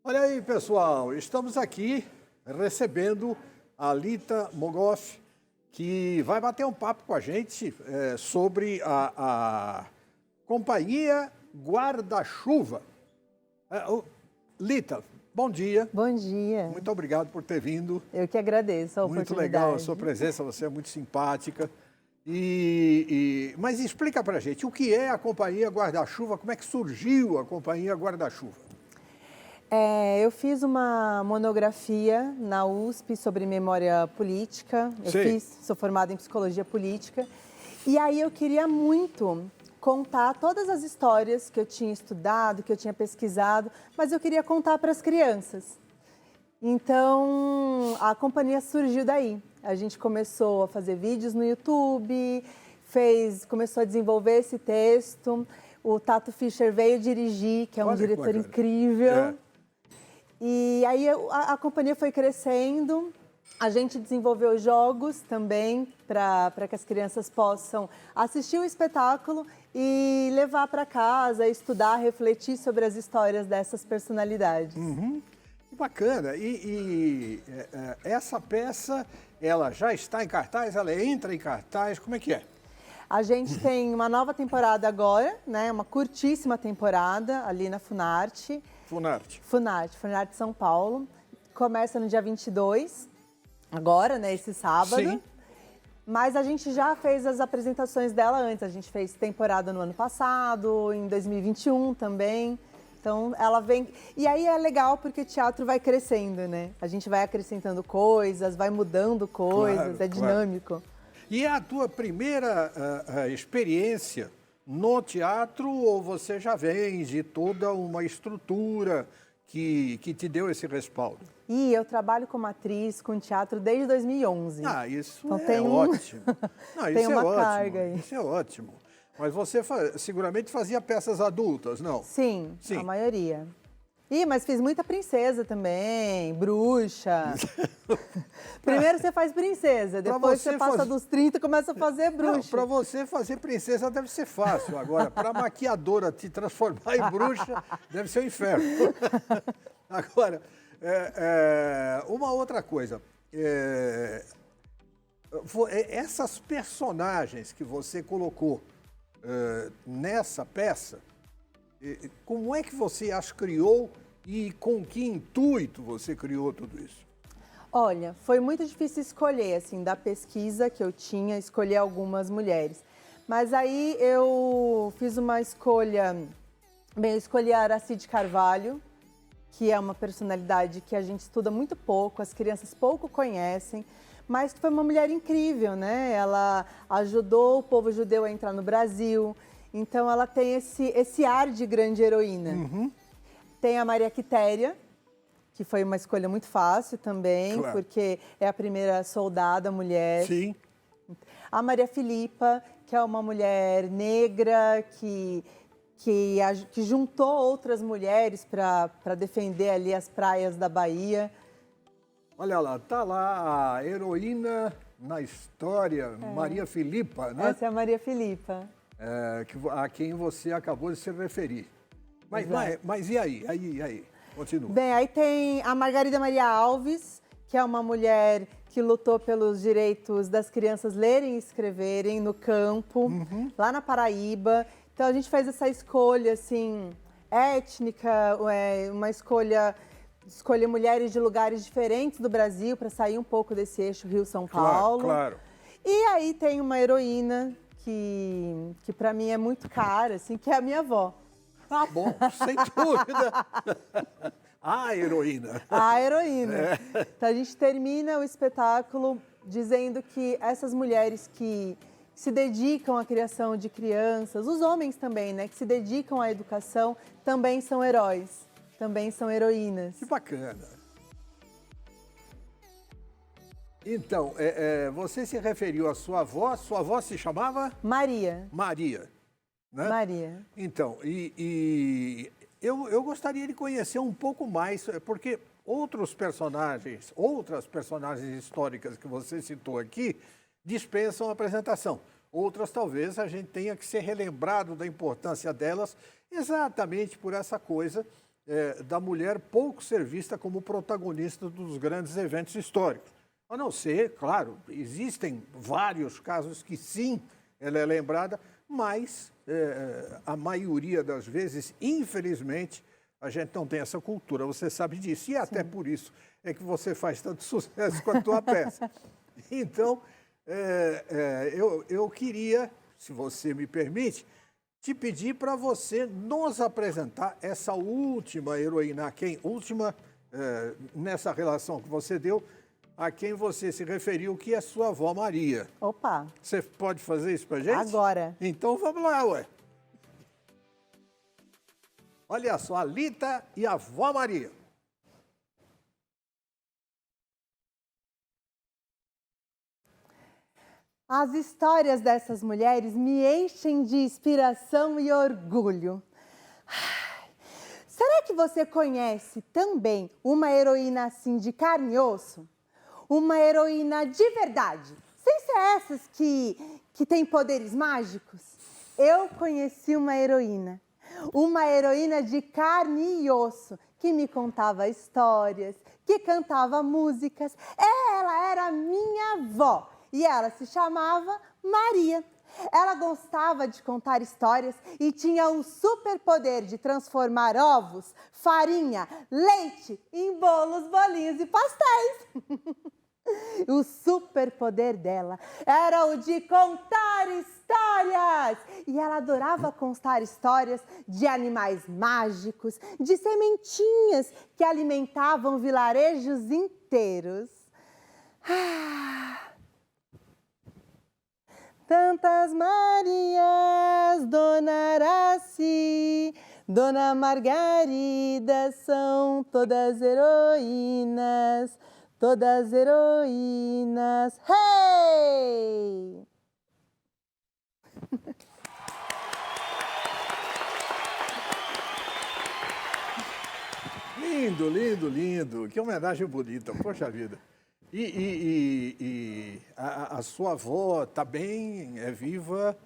Olha aí, pessoal, estamos aqui recebendo a Lita Mogoff, que vai bater um papo com a gente sobre a Companhia Guarda-Chuva. Lita, bom dia. Bom dia. Muito obrigado por ter vindo. Eu que agradeço a oportunidade. Muito legal a sua presença, você é muito simpática. Mas explica pra gente, o que é a Companhia Guarda-Chuva, como é que surgiu a Companhia Guarda-Chuva? Eu fiz uma monografia na USP sobre memória política. Sou formada em psicologia política. E aí eu queria muito contar todas as histórias que eu tinha estudado, que eu tinha pesquisado, mas eu queria contar para as crianças. Então, a companhia surgiu daí. A gente começou a fazer vídeos no YouTube, começou a desenvolver esse texto. O Tato Fischer veio dirigir, que é um diretor incrível. E aí a companhia foi crescendo, a gente desenvolveu jogos também para que as crianças possam assistir o espetáculo e levar para casa, estudar, refletir sobre as histórias dessas personalidades. Que bacana. Essa peça, ela já está em cartaz, ela entra em cartaz, como é que é? A gente tem uma nova temporada agora, né? Uma curtíssima temporada ali na Funarte. Funarte São Paulo. Começa no dia 22, agora, né, esse sábado. Sim. Mas a gente já fez as apresentações dela antes. A gente fez temporada no ano passado, em 2021 também. Então, ela vem... E aí é legal porque o teatro vai crescendo, né? A gente vai acrescentando coisas, vai mudando coisas, é dinâmico. E é a tua primeira experiência no teatro ou você já vem de toda uma estrutura que te deu esse respaldo? Eu trabalho como atriz com teatro desde 2011. Isso então, é ótimo. Tem uma carga aí. Isso é ótimo. Mas você seguramente fazia peças adultas, não? Sim, a maioria. Mas fiz muita princesa também, bruxa. Primeiro você faz princesa, depois você passa dos 30 e começa a fazer bruxa. Para você fazer princesa deve ser fácil. Agora, para a maquiadora te transformar em bruxa, deve ser um inferno. Agora, uma outra coisa. Essas personagens que você colocou nessa peça, como é que você as criou e com que intuito você criou tudo isso? Olha, foi muito difícil escolher, assim, da pesquisa que eu tinha, escolher algumas mulheres. Mas aí eu fiz uma escolha, eu escolhi a Aracide Carvalho, que é uma personalidade que a gente estuda muito pouco, as crianças pouco conhecem, mas foi uma mulher incrível, né? Ela ajudou o povo judeu a entrar no Brasil. Então, ela tem esse ar de grande heroína. Tem a Maria Quitéria, que foi uma escolha muito fácil também, porque é a primeira soldada mulher. Sim. A Maria Filipa, que é uma mulher negra que juntou outras mulheres para defender ali as praias da Bahia. Olha lá, tá lá a heroína na história, Maria Filipa, né? Essa é a Maria Filipa. A quem você acabou de se referir. Mas e aí? Continua. Bem, aí tem a Margarida Maria Alves, que é uma mulher que lutou pelos direitos das crianças lerem e escreverem no campo, lá na Paraíba. Então a gente fez essa escolha, assim, étnica, uma escolher mulheres de lugares diferentes do Brasil para sair um pouco desse eixo Rio-São Paulo. Claro. E aí tem uma heroína que para mim é muito cara, assim, que é a minha avó. Tá bom, sem dúvida. A heroína. A heroína. Então a gente termina o espetáculo dizendo que essas mulheres que se dedicam à criação de crianças, os homens também, né, que se dedicam à educação, também são heróis, também são heroínas. Que bacana. Então, você se referiu à sua avó se chamava? Maria. Maria, né? Maria. Então, eu gostaria de conhecer um pouco mais, porque outras personagens históricas que você citou aqui dispensam apresentação. Outras, talvez, a gente tenha que ser relembrado da importância delas exatamente por essa coisa da mulher pouco ser vista como protagonista dos grandes eventos históricos. A não ser, claro, existem vários casos que sim, ela é lembrada, mas a maioria das vezes, infelizmente, a gente não tem essa cultura, você sabe disso. E até por isso é que você faz tanto sucesso com a tua peça. Então, eu queria, se você me permite, te pedir para você nos apresentar essa última heroína, última nessa relação que você deu, a quem você se referiu, que é sua avó Maria. Opa! Você pode fazer isso para gente? Agora. Então vamos lá, ué. Olha só, a Lita e a avó Maria. As histórias dessas mulheres me enchem de inspiração e orgulho. Será que você conhece também uma heroína assim de carne e osso? Uma heroína de verdade, sem ser essas que têm poderes mágicos? Eu conheci uma heroína de carne e osso, que me contava histórias, que cantava músicas. Ela era minha avó e ela se chamava Maria. Ela gostava de contar histórias e tinha o superpoder de transformar ovos, farinha, leite em bolos, bolinhos e pastéis. O superpoder dela era o de contar histórias. E ela adorava contar histórias de animais mágicos, de sementinhas que alimentavam vilarejos inteiros. Tantas Marias, Dona Araci, Dona Margarida, são todas heroínas, todas heroínas. Hey! Lindo, lindo, lindo. Que homenagem bonita, poxa vida. E a sua avó está bem, é viva?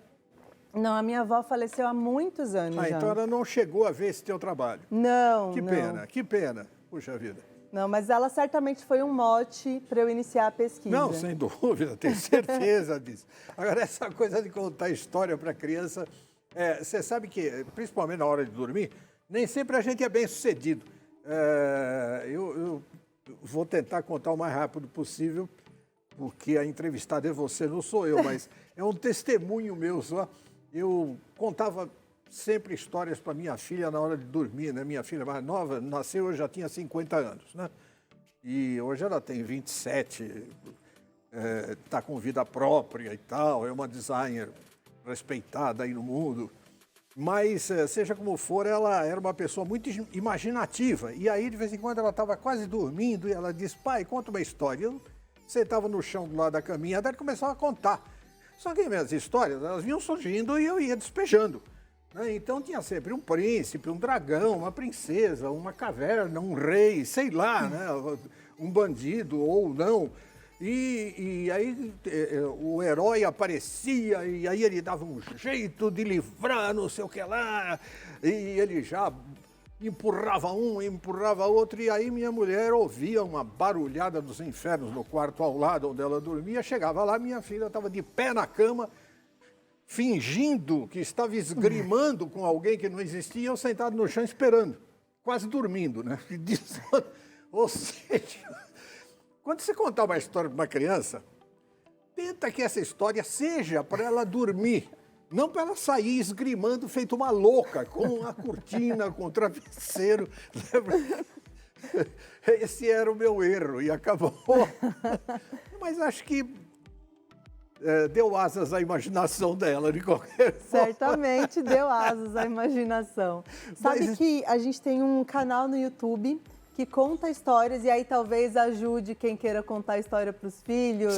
Não, a minha avó faleceu há muitos anos já. Então ela não chegou a ver esse teu trabalho. Não, Que pena, que pena. Puxa vida. Não, mas ela certamente foi um mote para eu iniciar a pesquisa. Não, sem dúvida, tenho certeza disso. Agora, essa coisa de contar história para criança, você sabe que, principalmente na hora de dormir, nem sempre a gente é bem sucedido. Eu vou tentar contar o mais rápido possível, porque a entrevistada é você, não sou eu, mas é um testemunho meu só. Eu contava sempre histórias para minha filha na hora de dormir, né? Minha filha mais nova nasceu, eu já tinha 50 anos, né? E hoje ela tem 27, está com vida própria e tal, é uma designer respeitada aí no mundo. Mas, seja como for, ela era uma pessoa muito imaginativa. E aí, de vez em quando, ela estava quase dormindo e ela disse, pai, conta uma história. Eu sentava no chão do lado da caminha dela e começava a contar. Só que minhas histórias, elas vinham surgindo e eu ia despejando. Né? Então, tinha sempre um príncipe, um dragão, uma princesa, uma caverna, um rei, sei lá, né? Um bandido ou não. E aí o herói aparecia e aí ele dava um jeito de livrar, não sei o que lá, e ele já empurrava um, empurrava outro, e aí minha mulher ouvia uma barulhada dos infernos no quarto ao lado onde ela dormia, chegava lá, minha filha estava de pé na cama, fingindo que estava esgrimando com alguém que não existia, eu sentado no chão esperando, quase dormindo, né? Ou seja... Quando você contar uma história para uma criança, tenta que essa história seja para ela dormir, não para ela sair esgrimando feito uma louca, com a cortina, com o travesseiro. Esse era o meu erro e acabou. Mas acho que deu asas à imaginação dela, de qualquer forma. Certamente deu asas à imaginação. Sabe que a gente tem um canal no YouTube que conta histórias e aí talvez ajude quem queira contar história para os filhos,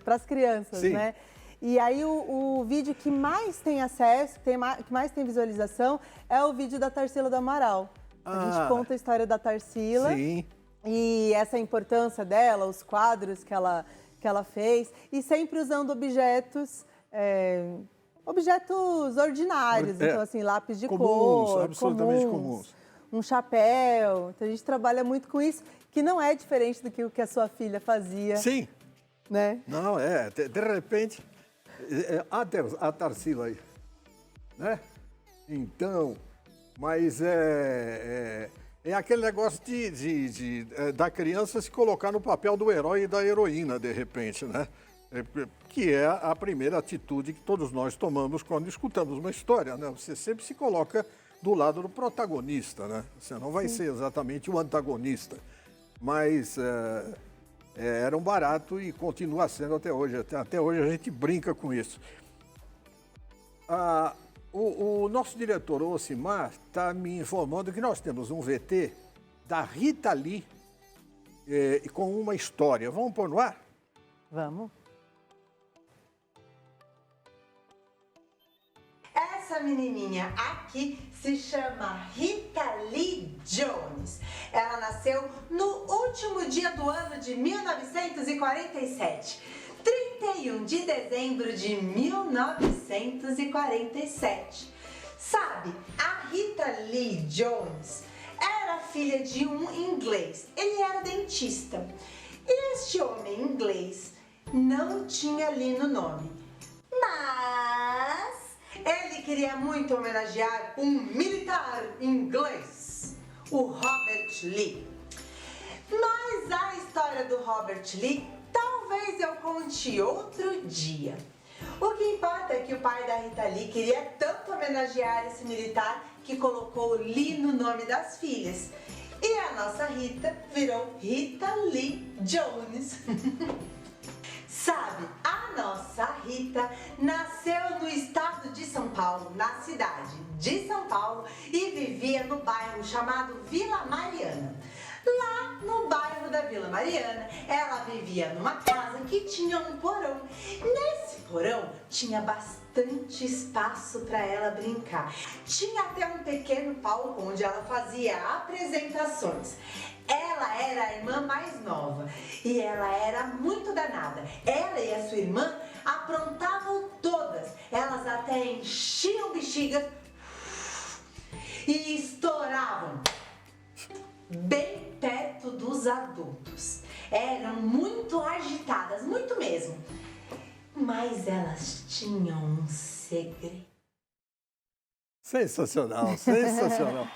para as crianças, Sim. né? E aí o vídeo que mais tem acesso, que mais tem visualização, é o vídeo da Tarsila do Amaral. A gente conta a história da Tarsila. Sim. E essa importância dela, os quadros que ela fez, e sempre usando objetos ordinários, então assim, lápis de comuns, cor, absolutamente comuns. um chapéu. Então, a gente trabalha muito com isso, que não é diferente do que o que a sua filha fazia. Sim. Né? Não, de repente, a Tarsila aí, né? Então, mas é aquele negócio da criança se colocar no papel do herói e da heroína, de repente, né? Que é a primeira atitude que todos nós tomamos quando escutamos uma história, né? Você sempre se coloca do lado do protagonista, né? Você não vai ser exatamente o antagonista, mas era um barato e continua sendo até hoje. Até hoje a gente brinca com isso. O nosso diretor, o Ocimar, está me informando que nós temos um VT da Rita Lee com uma história. Vamos pôr no ar? Vamos. Essa menininha aqui se chama Rita Lee Jones. Ela nasceu no último dia do ano de 1947, 31 de dezembro de 1947. Sabe, a Rita Lee Jones era filha de um inglês. Ele era dentista. E este homem inglês não tinha Lee no nome. Mas ele queria muito homenagear um militar inglês, o Robert Lee. Mas a história do Robert Lee talvez eu conte outro dia. O que importa é que o pai da Rita Lee queria tanto homenagear esse militar que colocou Lee no nome das filhas. E a nossa Rita virou Rita Lee Jones. Sabe, a nossa Rita nasceu no estado de São Paulo, na cidade de São Paulo, e vivia no bairro chamado Vila Mariana. Lá no bairro da Vila Mariana, ela vivia numa casa que tinha um porão. Nesse porão tinha bastante espaço para ela brincar. Tinha até um pequeno palco onde ela fazia apresentações. Ela era a irmã mais nova e ela era muito danada. Ela e a sua irmã aprontavam todas. Elas até enchiam bexigas e estouravam bem perto dos adultos. Eram muito agitadas, muito mesmo. Mas elas tinham um segredo. Sensacional, sensacional.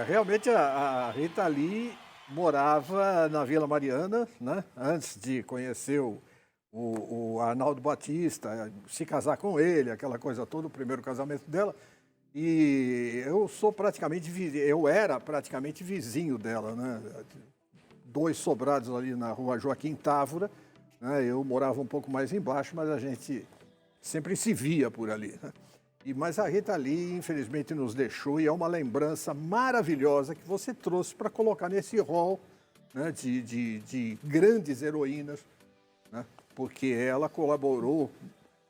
Realmente a Rita Lee morava na Vila Mariana, né? Antes de conhecer o Arnaldo Batista, se casar com ele, aquela coisa toda, o primeiro casamento dela. E eu era praticamente vizinho dela, né? 2 sobrados ali na rua Joaquim Távora, né? Eu morava um pouco mais embaixo, mas a gente sempre se via por ali, né? Mas a Rita Lee, infelizmente, nos deixou e é uma lembrança maravilhosa que você trouxe para colocar nesse rol, né, de grandes heroínas, né? Porque ela colaborou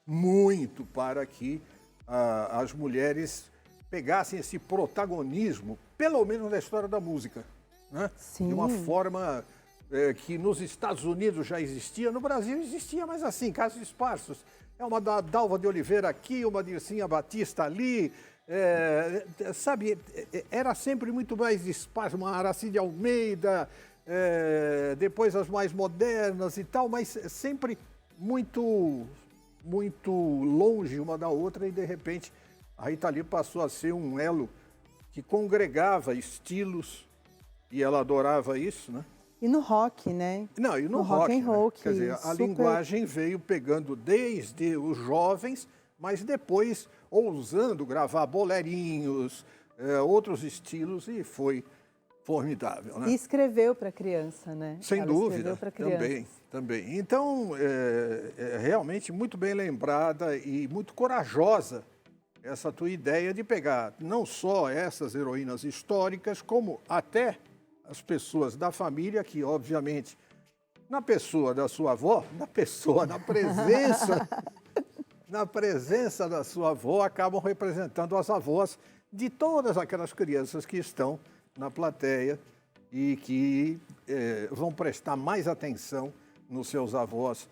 muito para que as mulheres pegassem esse protagonismo, pelo menos na história da música, né? Sim. De uma forma que nos Estados Unidos já existia, no Brasil existia, mas assim, casos esparsos. É uma da Dalva de Oliveira aqui, uma Dircinha Batista ali, sabe, era sempre muito mais esparso, uma Aracide Almeida, depois as mais modernas e tal, mas sempre muito, muito longe uma da outra e, de repente, a Rita Lee passou a ser um elo que congregava estilos e ela adorava isso, né? E no rock, né? Não, e no rock and né? roll, Quer dizer, a super... linguagem veio pegando desde os jovens, mas depois ousando gravar bolerinhos, outros estilos, e foi formidável, né? E escreveu para criança, né? Sem Ela dúvida, escreveu para criança. também. Então, realmente muito bem lembrada e muito corajosa essa tua ideia de pegar não só essas heroínas históricas, como até as pessoas da família que, obviamente, na pessoa da sua avó, na presença da sua avó, acabam representando as avós de todas aquelas crianças que estão na plateia e que vão prestar mais atenção nos seus avós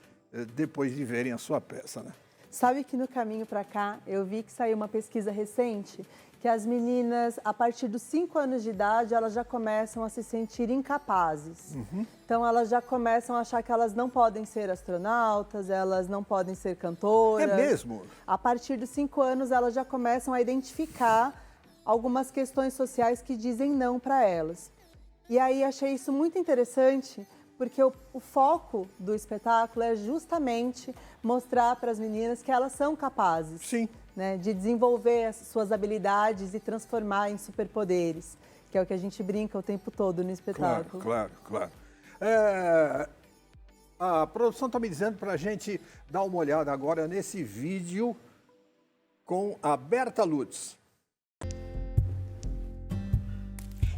depois de verem a sua peça, né? Sabe que no caminho para cá, eu vi que saiu uma pesquisa recente que as meninas, a partir dos 5 anos de idade, elas já começam a se sentir incapazes. Então, elas já começam a achar que elas não podem ser astronautas, elas não podem ser cantoras. É mesmo? A partir dos 5 anos, elas já começam a identificar algumas questões sociais que dizem não para elas. E aí, achei isso muito interessante, porque o foco do espetáculo é justamente mostrar para as meninas que elas são capazes. Sim. Né, de desenvolver as suas habilidades e transformar em superpoderes, que é o que a gente brinca o tempo todo no espetáculo. Claro. A produção está me dizendo para a gente dar uma olhada agora nesse vídeo com a Berta Lutz.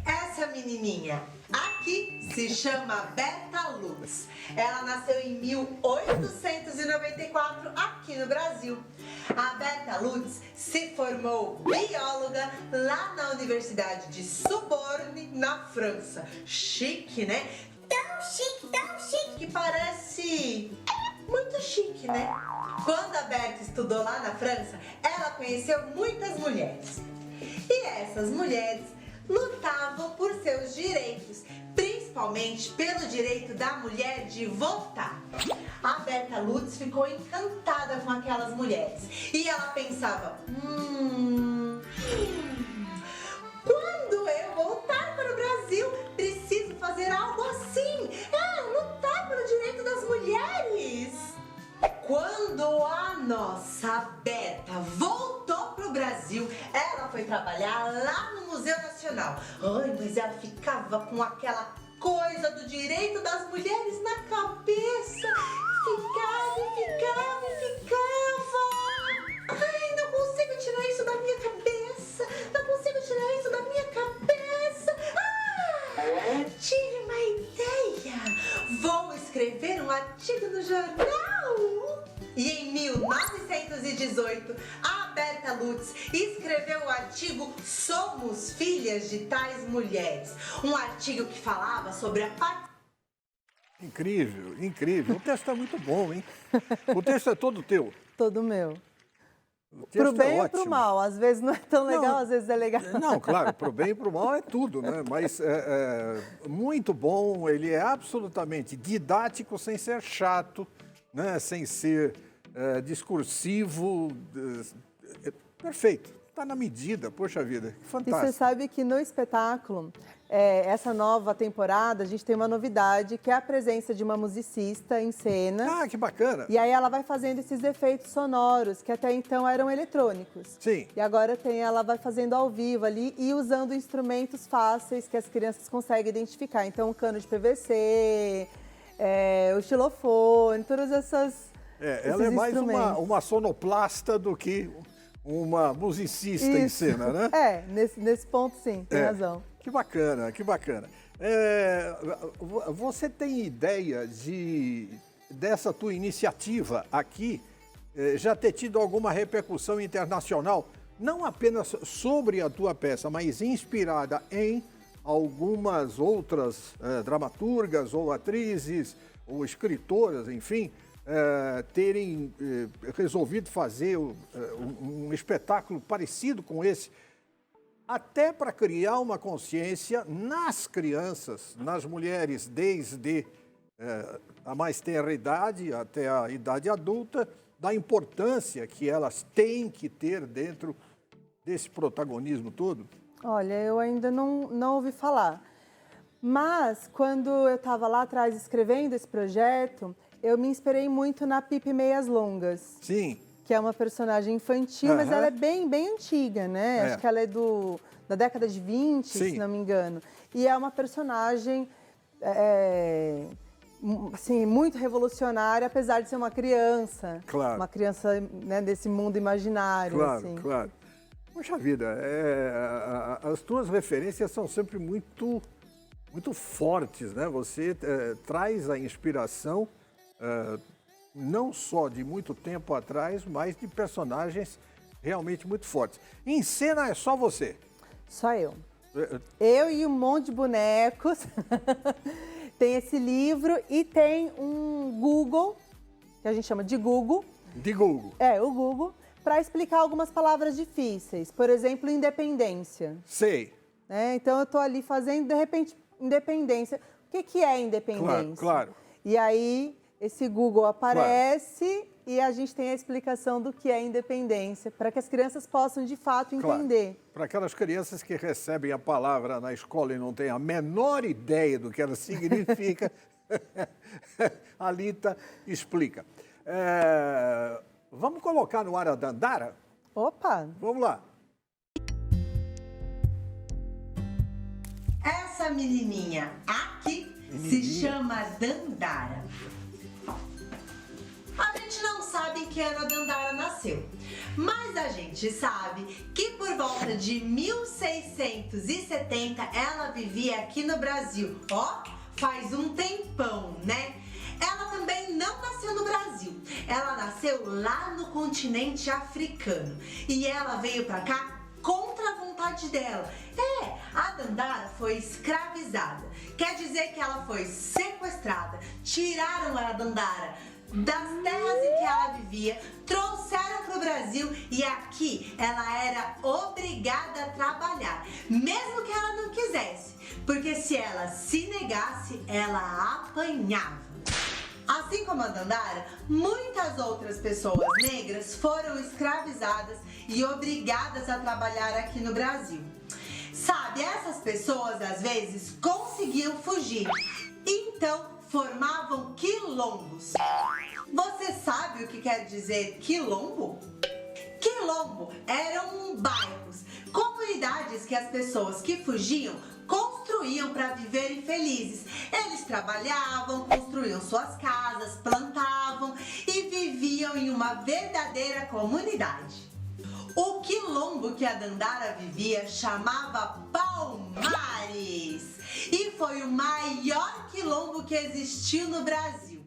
Essa menininha aqui se chama Berta Lutz. Ela nasceu em 1894 aqui no Brasil. A Berta Lutz se formou bióloga lá na Universidade de Sorbonne, na França. Chique, né? Tão chique, que parece muito chique, né? Quando a Berta estudou lá na França, ela conheceu muitas mulheres. E essas mulheres lutavam por seus direitos, principalmente pelo direito da mulher de votar. A Berta Lutz ficou encantada com aquelas mulheres e ela pensava, quando eu voltar para o Brasil, preciso fazer algo assim, lutar pelo direito das mulheres. Quando a nossa Berta voltou pro Brasil, ela foi trabalhar lá no Museu Nacional. Ai, mas ela ficava com aquela coisa do direito das mulheres na cabeça. Ficava. Ai, não consigo tirar isso da minha cabeça. Tive uma ideia. Vou escrever um artigo no jornal. E em 1918, a Berta Lutz escreveu o artigo Somos Filhas de Tais Mulheres. Um artigo que falava sobre a Incrível. O texto é muito bom, hein? O texto é todo teu. Todo meu. O texto Pro bem é ou pro ótimo. mal? Às vezes não é tão legal, às vezes é legal. Não, claro, pro bem e pro mal é tudo, né? Mas muito bom, ele é absolutamente didático, sem ser chato, né? Sem ser discursivo. Perfeito, está na medida, poxa vida, que E fantástico. você sabe que no espetáculo, essa nova temporada, a gente tem uma novidade, que é a presença de uma musicista em cena. Ah, que bacana. E aí ela vai fazendo esses efeitos sonoros, que até então eram eletrônicos. Sim. E agora ela vai fazendo ao vivo ali e usando instrumentos fáceis que as crianças conseguem identificar. Então, o cano de PVC, o xilofone, todas essas Ela é mais uma sonoplasta do que uma musicista em cena, né? Nesse ponto sim, tem razão. Que bacana. Você tem ideia dessa tua iniciativa aqui já ter tido alguma repercussão internacional? Não apenas sobre a tua peça, mas inspirada em algumas outras dramaturgas ou atrizes ou escritoras, enfim, terem resolvido fazer um espetáculo parecido com esse, até para criar uma consciência nas crianças, nas mulheres, desde a mais tenra idade até a idade adulta, da importância que elas têm que ter dentro desse protagonismo todo? Olha, eu ainda não ouvi falar. Mas, quando eu estava lá atrás escrevendo esse projeto, eu me inspirei muito na Pipi Meias Longas. Sim. Que é uma personagem infantil, mas ela é bem antiga, né? Acho que ela é da década de 20, Sim. se não me engano. E é uma personagem, assim, muito revolucionária, apesar de ser uma criança. Claro. Uma criança, né, desse mundo imaginário. Claro, assim. claro. Poxa vida, as tuas referências são sempre muito fortes, né? Você traz a inspiração não só de muito tempo atrás, mas de personagens realmente muito fortes. Em cena é só você? Só eu. Eu e um monte de bonecos. Tem esse livro e tem um Google, que a gente chama de Google, De Google. o Google, para explicar algumas palavras difíceis. Por exemplo, independência. Sei. Né? Então, eu estou ali fazendo, de repente, independência. O que é independência? Claro. E aí, esse Google aparece e a gente tem a explicação do que é independência, para que as crianças possam, de fato, entender. Claro. Para aquelas crianças que recebem a palavra na escola e não têm a menor ideia do que ela significa, a Lita explica. Vamos colocar no ar a Dandara? Opa! Vamos lá. Essa menininha aqui se chama Dandara. A gente não sabe em que ano a Dandara nasceu, mas a gente sabe que por volta de 1670 ela vivia aqui no Brasil. Ó, faz um tempão, né? Ela também não nasceu no Brasil, ela nasceu lá no continente africano e ela veio pra cá contra a vontade dela. A Dandara foi escravizada, quer dizer que ela foi sequestrada, tiraram a Dandara das terras em que ela vivia, trouxeram para o Brasil e aqui ela era obrigada a trabalhar, mesmo que ela não quisesse, porque se ela se negasse, ela apanhava. Assim como a Dandara, muitas outras pessoas negras foram escravizadas e obrigadas a trabalhar aqui no Brasil. Sabe, essas pessoas às vezes conseguiam fugir, então formavam quilombos. Você sabe o que quer dizer quilombo? Quilombo eram bairros, comunidades que as pessoas que fugiam construíam para viverem felizes. Eles trabalhavam, construíam suas casas, plantavam e viviam em uma verdadeira comunidade. O quilombo que a Dandara vivia chamava Palmares e foi o maior quilombo que existiu no Brasil.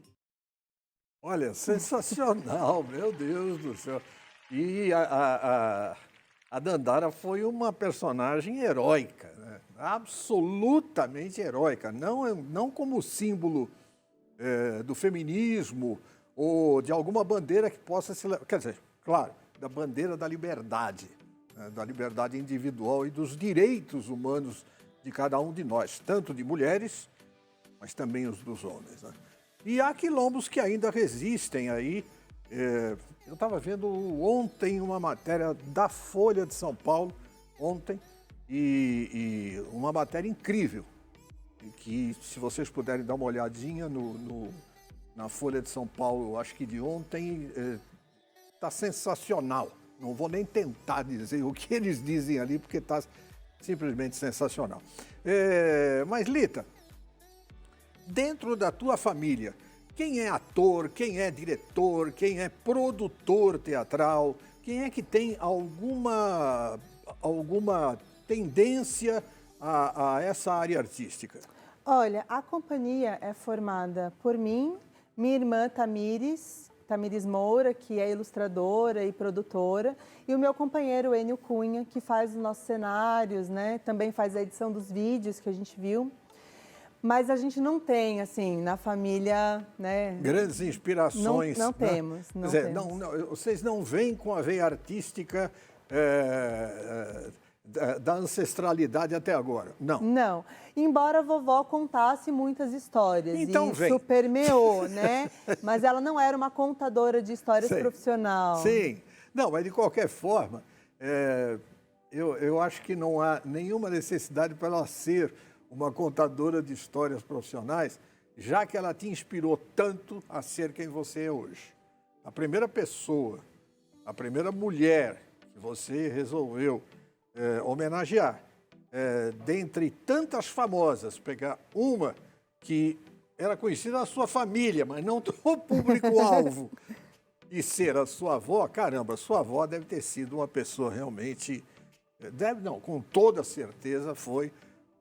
Olha, sensacional, meu Deus do céu. E a Dandara foi uma personagem heróica, né? Absolutamente heróica, não como símbolo do feminismo ou de alguma bandeira que possa se... Quer dizer, claro, da bandeira da liberdade, né? Da liberdade individual e dos direitos humanos de cada um de nós, tanto de mulheres, mas também os dos homens, né? E há quilombos que ainda resistem aí. Eu estava vendo ontem uma matéria da Folha de São Paulo, e uma matéria incrível, que se vocês puderem dar uma olhadinha na Folha de São Paulo, acho que de ontem, está sensacional. Não vou nem tentar dizer o que eles dizem ali, porque está simplesmente sensacional. Mas, Lita, dentro da tua família, quem é ator, quem é diretor, quem é produtor teatral, quem é que tem alguma tendência a essa área artística? Olha, a companhia é formada por mim, minha irmã Tamires Moura, que é ilustradora e produtora, e o meu companheiro Enio Cunha, que faz os nossos cenários, né? Também faz a edição dos vídeos que a gente viu. Mas a gente não tem, assim, na família, né? Grandes inspirações. Não né? temos. Não Quer dizer, temos. vocês não vêm com a veia artística da ancestralidade até agora, não? Não. Embora a vovó contasse muitas histórias então, e permeou, né? Mas ela não era uma contadora de histórias profissional. Sim. Não, mas de qualquer forma, eu acho que não há nenhuma necessidade para ela ser uma contadora de histórias profissionais, já que ela te inspirou tanto a ser quem você é hoje. A primeira pessoa, a primeira mulher que você resolveu homenagear, dentre tantas famosas, pegar uma que era conhecida na sua família, mas não do público-alvo, e ser a sua avó, caramba, sua avó deve ter sido uma pessoa realmente... com toda certeza foi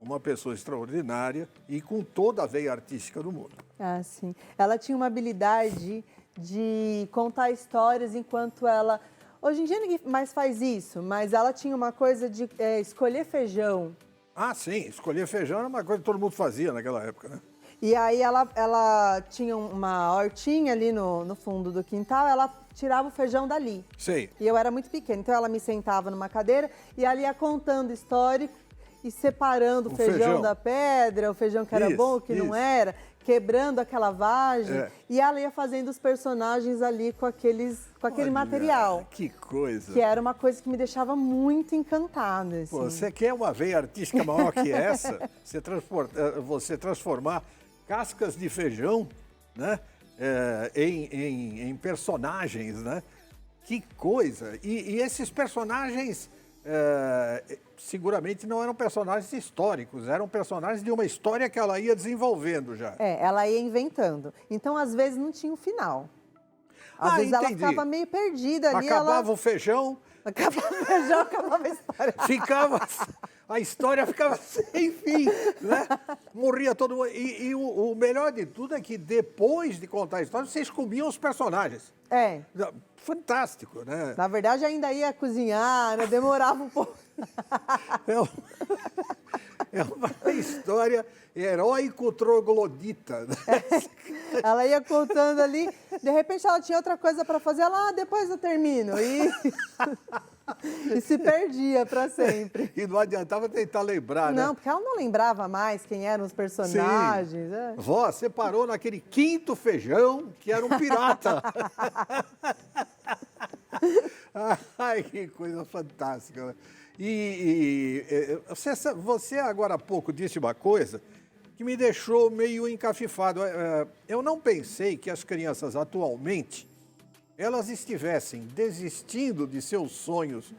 uma pessoa extraordinária e com toda a veia artística do mundo. Ah, sim. Ela tinha uma habilidade de contar histórias enquanto ela... Hoje em dia ninguém mais faz isso, mas ela tinha uma coisa de escolher feijão. Ah, sim. Escolher feijão era uma coisa que todo mundo fazia naquela época, né? E aí ela tinha uma hortinha ali no fundo do quintal, ela tirava o feijão dali. Sei. E eu era muito pequena, então ela me sentava numa cadeira e ela ia contando história e separando o feijão da pedra, o feijão que era Isso, bom, o que não isso. era, quebrando aquela vagem. É. E ela ia fazendo os personagens ali com aquele Olha, material. Que coisa. Que era uma coisa que me deixava muito encantada. Assim. Pô, você quer uma veia artística maior que essa? Você transformar cascas de feijão, né, em personagens, né? Que coisa! E esses personagens seguramente não eram personagens históricos, eram personagens de uma história que ela ia desenvolvendo já. Ela ia inventando. Então, às vezes, não tinha um final. Às vezes ela entendi. ficava meio perdida ali. Acabava o feijão, Acabava o feijão, acabava a história. a história ficava sem fim, né? Morria todo mundo. E o melhor de tudo é que depois de contar a história, vocês comiam os personagens. Fantástico, né? Na verdade, ainda ia cozinhar, né? Demorava um pouco. É uma história heróico-troglodita. Né? Ela ia contando ali, de repente ela tinha outra coisa para fazer, depois eu termino. E se perdia para sempre. E não adiantava tentar lembrar, né? Não, porque ela não lembrava mais quem eram os personagens. Sim. Vó, você parou naquele quinto feijão que era um pirata. Ai, que coisa fantástica. Né? Você agora há pouco disse uma coisa que me deixou meio encafifado. Eu não pensei que as crianças atualmente elas estivessem desistindo de seus sonhos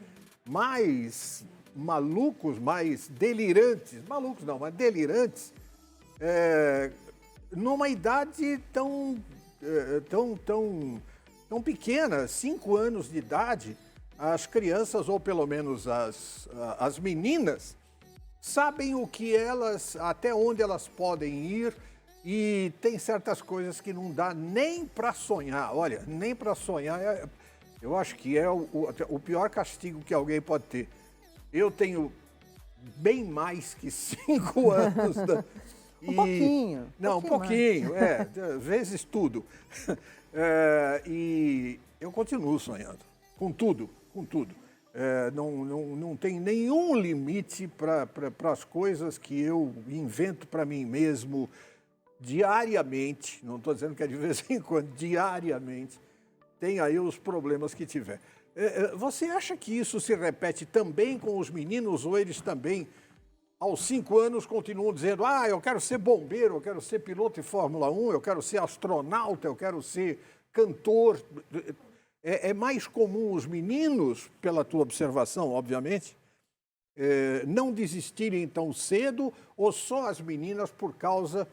mais malucos, mais delirantes, malucos não, mas delirantes, numa idade tão pequena, 5 anos de idade. As crianças, ou pelo menos as meninas, sabem o que até onde elas podem ir, e tem certas coisas que não dá nem para sonhar. Olha, nem para sonhar, eu acho que é o pior castigo que alguém pode ter. Eu tenho bem mais que 5 anos. Um pouquinho. Não, um pouquinho, vezes tudo. E eu continuo sonhando, com tudo. Não tem nenhum limite para as coisas que eu invento para mim mesmo diariamente. Não estou dizendo que é de vez em quando, diariamente. Tem aí os problemas que tiver. Você acha que isso se repete também com os meninos, ou eles também, aos 5 anos, continuam dizendo: eu quero ser bombeiro, eu quero ser piloto de Fórmula 1, eu quero ser astronauta, eu quero ser cantor? É mais comum os meninos, pela tua observação, obviamente, não desistirem tão cedo, ou só as meninas por causa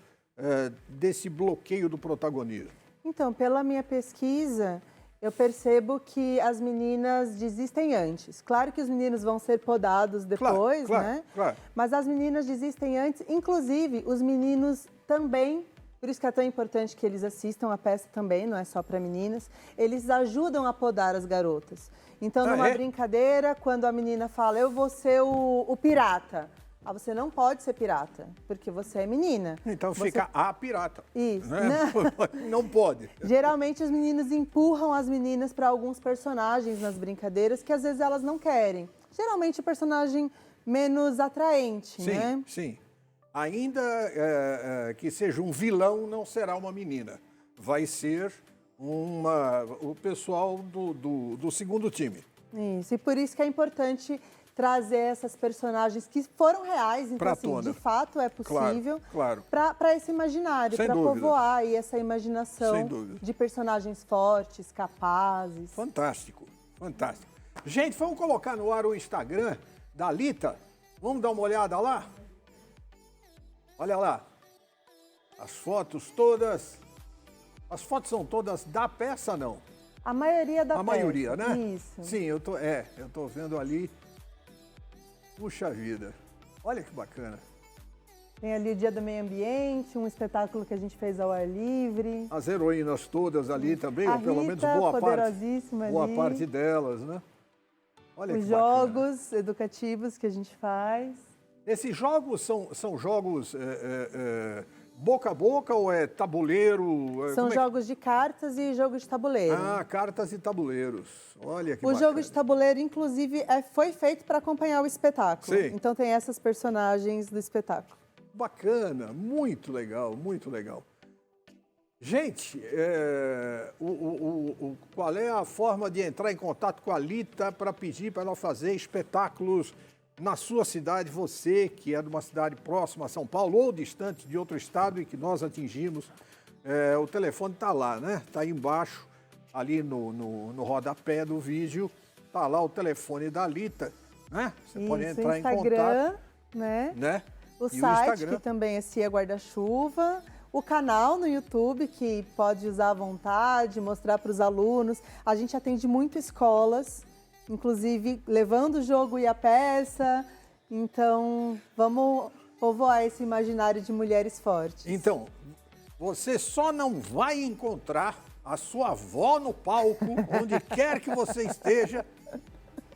desse bloqueio do protagonismo? Então, pela minha pesquisa, eu percebo que as meninas desistem antes. Claro que os meninos vão ser podados depois, né? Claro. Mas as meninas desistem antes, inclusive os meninos também. Por isso que é tão importante que eles assistam a peça também, não é só para meninas. Eles ajudam a podar as garotas. Então, numa brincadeira, quando a menina fala, eu vou ser o pirata. Você não pode ser pirata, porque você é menina. Então fica a pirata. Isso. Né? Não pode. Geralmente os meninos empurram as meninas para alguns personagens nas brincadeiras que às vezes elas não querem. Geralmente o personagem menos atraente, né? Sim. Ainda que seja um vilão, não será uma menina. Vai ser o pessoal do segundo time. Isso, e por isso que é importante trazer essas personagens que foram reais, então assim, de fato é possível, claro. para esse imaginário, para povoar aí essa imaginação de personagens fortes, capazes. Fantástico. Gente, vamos colocar no ar o Instagram da Lita. Vamos dar uma olhada lá? Olha lá, as fotos todas. As fotos são todas da peça, não? A maioria da peça. A maioria, né? Isso. Sim, eu tô vendo ali. Puxa vida, olha que bacana. Tem ali o Dia do Meio Ambiente, um espetáculo que a gente fez ao ar livre. As heroínas todas ali também, ou pelo menos boa parte delas, né? Olha que bacana. Os jogos educativos que a gente faz. Esses jogos são jogos boca a boca ou é tabuleiro? São Como é jogos de cartas e jogo de tabuleiro. Ah, cartas e tabuleiros. Olha que O bacana. jogo de tabuleiro, inclusive, foi feito para acompanhar o espetáculo. Sim. Então tem essas personagens do espetáculo. Bacana, muito legal, muito legal. Gente, qual é a forma de entrar em contato com a Lita para pedir para ela fazer espetáculos na sua cidade, você que é de uma cidade próxima a São Paulo ou distante de outro estado e que nós atingimos? O telefone está lá, né? Está aí embaixo, ali no rodapé do vídeo, está lá o telefone da Lita, né? Você pode Isso, entrar o em Instagram, contato, né? né? O E site, Instagram. que também é Cia Guarda-Chuva. O canal no YouTube, que pode usar à vontade, mostrar para os alunos. A gente atende muito escolas, inclusive levando o jogo e a peça. Então, vamos povoar esse imaginário de mulheres fortes. Então, você só não vai encontrar a sua avó no palco, onde quer que você esteja,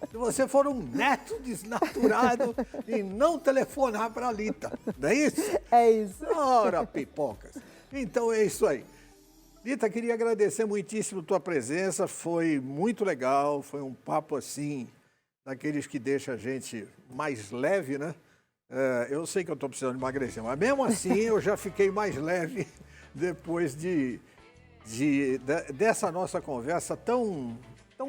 se você for um neto desnaturado e não telefonar para a Lita. Não é isso? É isso. Ora, pipocas. Então é isso aí. Lita, queria agradecer muitíssimo a tua presença, foi muito legal, foi um papo assim, daqueles que deixa a gente mais leve, né? Eu sei que eu estou precisando emagrecer, mas mesmo assim eu já fiquei mais leve depois dessa nossa conversa tão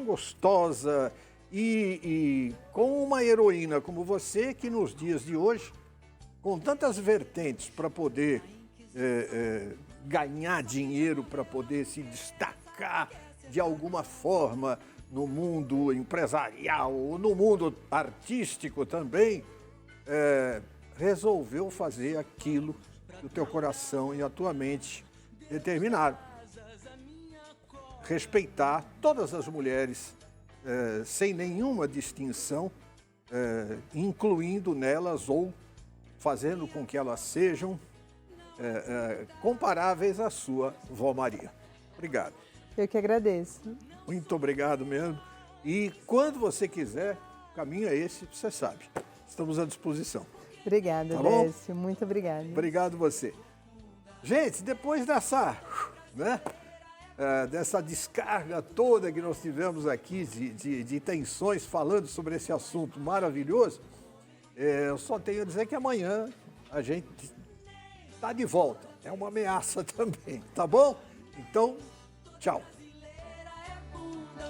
gostosa e com uma heroína como você, que nos dias de hoje, com tantas vertentes para poder ganhar dinheiro, para poder se destacar de alguma forma no mundo empresarial ou no mundo artístico também, resolveu fazer aquilo que o teu coração e a tua mente determinaram. Respeitar todas as mulheres, sem nenhuma distinção, incluindo nelas ou fazendo com que elas sejam comparáveis à sua vó Maria. Obrigado. Eu que agradeço. Muito obrigado mesmo. E quando você quiser, o caminho é esse, você sabe. Estamos à disposição. Obrigada, Tá bom? Décio. Muito obrigada. Obrigado você. Gente, depois dessa descarga toda que nós tivemos aqui de tensões falando sobre esse assunto maravilhoso, eu só tenho a dizer que amanhã a gente está de volta. É uma ameaça também, tá bom? Então, tchau.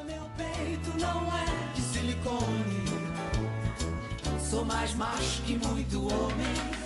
Meu peito não é de silicone. Sou mais macho que muito homem.